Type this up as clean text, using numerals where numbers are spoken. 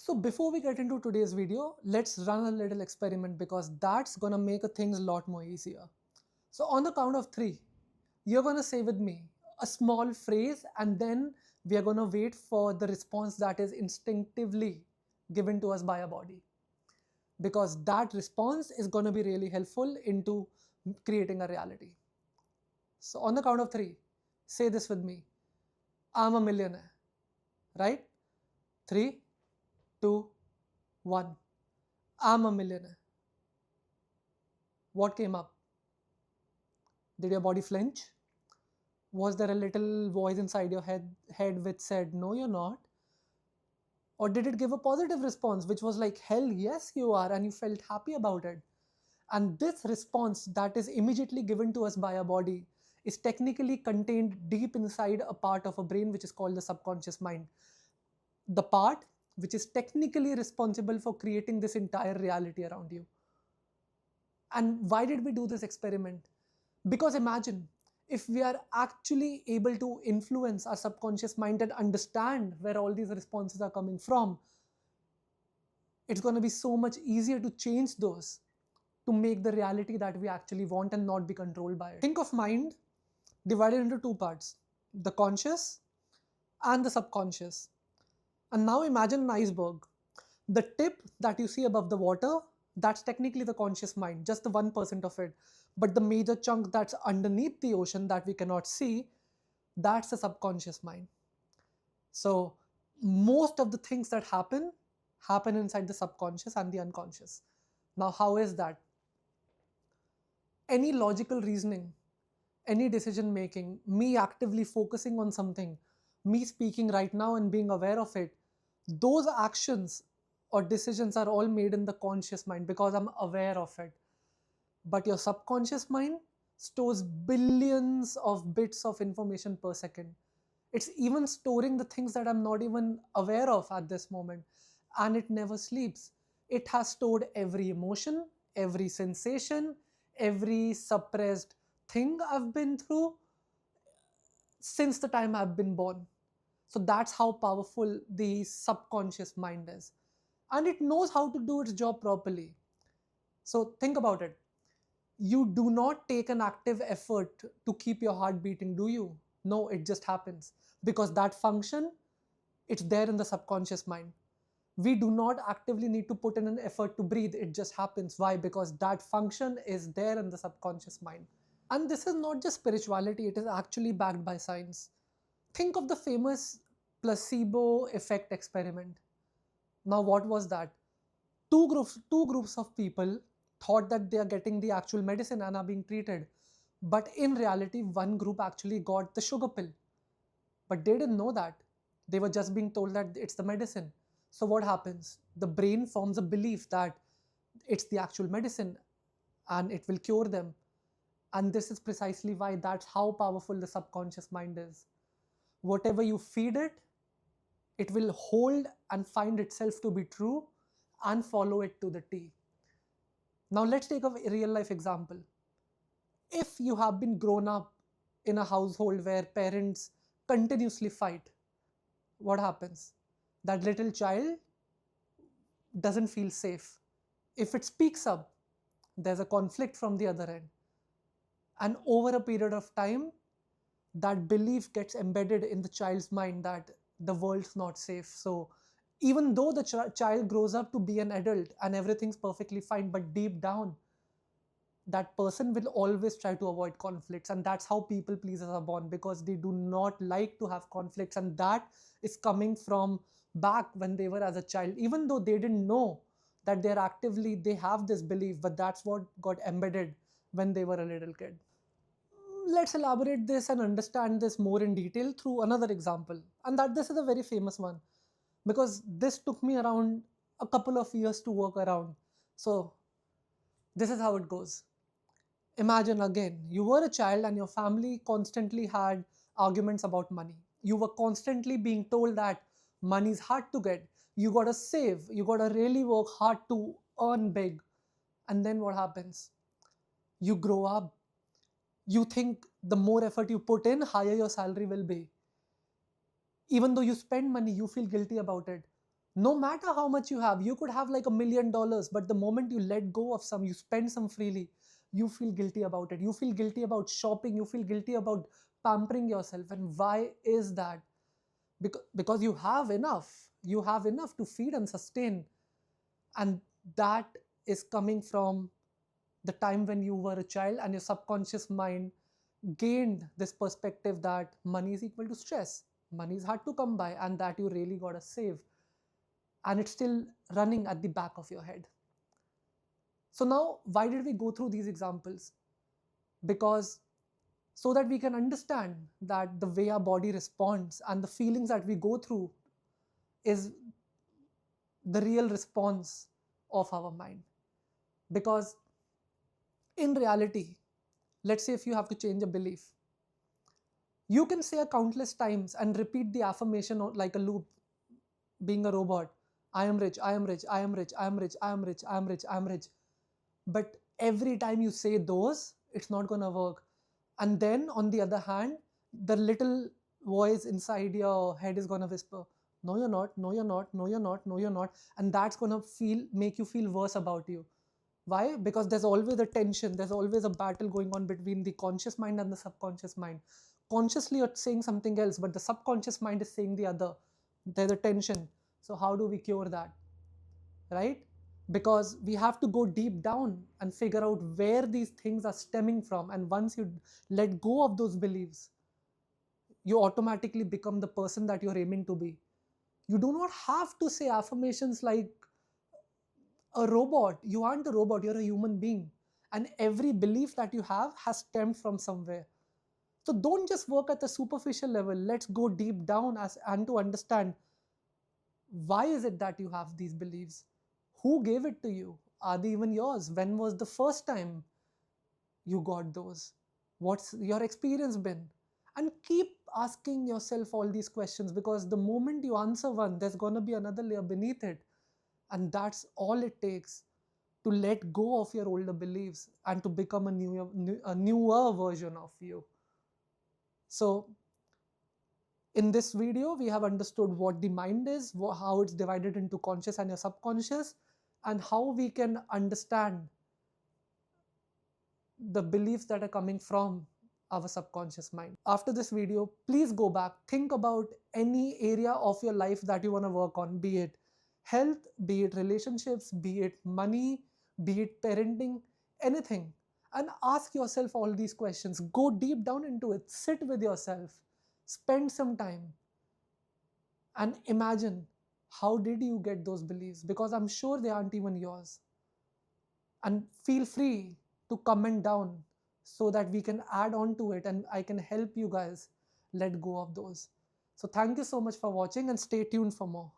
So before we get into today's video, let's run a little experiment because that's gonna make things a lot more easier. So on the count of three, you're gonna say with me a small phrase and then we are gonna wait for the response that is instinctively given to us by our body. Because that response is gonna be really helpful into creating a reality. So on the count of three, say this with me. I'm a millionaire, right? Three, two, one. I'm a millionaire. What came up? Did your body flinch? Was there a little voice inside your head which said, no, you're not? Or did it give a positive response, which was like, hell yes, you are, and you felt happy about it? And this response that is immediately given to us by our body is technically contained deep inside a part of a brain which is called the subconscious mind. The part which is technically responsible for creating this entire reality around you. And why did we do this experiment? Because imagine if we are actually able to influence our subconscious mind and understand where all these responses are coming from, it's going to be so much easier to change those to make the reality that we actually want and not be controlled by it. Think of mind divided into two parts, the conscious and the subconscious. And now imagine an iceberg. The tip that you see above the water, that's technically the conscious mind, just the 1% of it. But the major chunk that's underneath the ocean that we cannot see, that's the subconscious mind. So most of the things that happen inside the subconscious and the unconscious. Now, how is that? Any logical reasoning, any decision making, me actively focusing on something, me speaking right now and being aware of it, those actions or decisions are all made in the conscious mind because I'm aware of it. But your subconscious mind stores billions of bits of information per second. It's even storing the things that I'm not even aware of at this moment. And it never sleeps. It has stored every emotion, every sensation, every suppressed thing I've been through since the time I've been born. So that's how powerful the subconscious mind is. And it knows how to do its job properly. So think about it. You do not take an active effort to keep your heart beating, do you? No, it just happens. Because that function, it's there in the subconscious mind. We do not actively need to put in an effort to breathe, it just happens. Why? Because that function is there in the subconscious mind. And this is not just spirituality, it is actually backed by science. Think of the famous placebo effect experiment. Now, what was that? Two groups of people thought that they are getting the actual medicine and are being treated. But in reality, one group actually got the sugar pill. But they didn't know that. They were just being told that it's the medicine. So what happens? The brain forms a belief that it's the actual medicine and it will cure them. And this is precisely why that's how powerful the subconscious mind is. Whatever you feed it, it will hold and find itself to be true and follow it to the T. Now let's take a real life example. If you have been grown up in a household where parents continuously fight, what happens? That little child doesn't feel safe. If it speaks up, there's a conflict from the other end. And over a period of time, that belief gets embedded in the child's mind that the world's not safe. So even though the child grows up to be an adult and everything's perfectly fine, but deep down, that person will always try to avoid conflicts. And that's how people pleasers are born, because they do not like to have conflicts. And that is coming from back when they were as a child, even though they didn't know that they have this belief, but that's what got embedded when they were a little kid. Let's elaborate this and understand this more in detail through another example. And that this is a very famous one because this took me around a couple of years to work around. So this is how it goes. Imagine again, you were a child and your family constantly had arguments about money. You were constantly being told that money is hard to get. You gotta save, you gotta really work hard to earn big. And then what happens? You grow up. You think the more effort you put in, higher your salary will be. Even though you spend money, you feel guilty about it. No matter how much you could have like $1 million, but the moment you let go of some, you spend some freely, you feel guilty about it. You feel guilty about shopping, you feel guilty about pampering yourself. And why is that? Because you have enough to feed and sustain. And that is coming from the time when you were a child and your subconscious mind gained this perspective that money is equal to stress, money is hard to come by, and that you really gotta save, and it's still running at the back of your head. So now, why did we go through these examples? Because so that we can understand that the way our body responds and the feelings that we go through is the real response of our mind. Because in reality, let's say if you have to change a belief, you can say a countless times and repeat the affirmation like a loop, being a robot. I am rich, I am rich, I am rich, I am rich, I am rich, I am rich, I am rich. But every time you say those, it's not gonna work. And then on the other hand, the little voice inside your head is gonna whisper, no you're not, no you're not, no you're not, no you're not. And that's gonna make you feel worse about you. Why? Because there's always a tension, there's always a battle going on between the conscious mind and the subconscious mind. Consciously you're saying something else, but the subconscious mind is saying the other. There's a tension. So how do we cure that? Right? Because we have to go deep down and figure out where these things are stemming from. And once you let go of those beliefs, you automatically become the person that you're aiming to be. You do not have to say affirmations like a robot. You aren't a robot, you're a human being. And every belief that you have has stemmed from somewhere. So don't just work at the superficial level. Let's go deep down and to understand, why is it that you have these beliefs? Who gave it to you? Are they even yours? When was the first time you got those? What's your experience been? And keep asking yourself all these questions, because the moment you answer one, there's going to be another layer beneath it. And that's all it takes to let go of your older beliefs and to become a newer version of you. So in this video, we have understood what the mind is, how it's divided into conscious and your subconscious, and how we can understand the beliefs that are coming from our subconscious mind. After this video, please go back, think about any area of your life that you want to work on, be it health, be it relationships, be it money, be it parenting, anything. And ask yourself all these questions. Go deep down into it, sit with yourself, spend some time, and imagine, how did you get those beliefs? Because I'm sure they aren't even yours. And feel free to comment down so that we can add on to it and I can help you guys let go of those. So thank you so much for watching and stay tuned for more.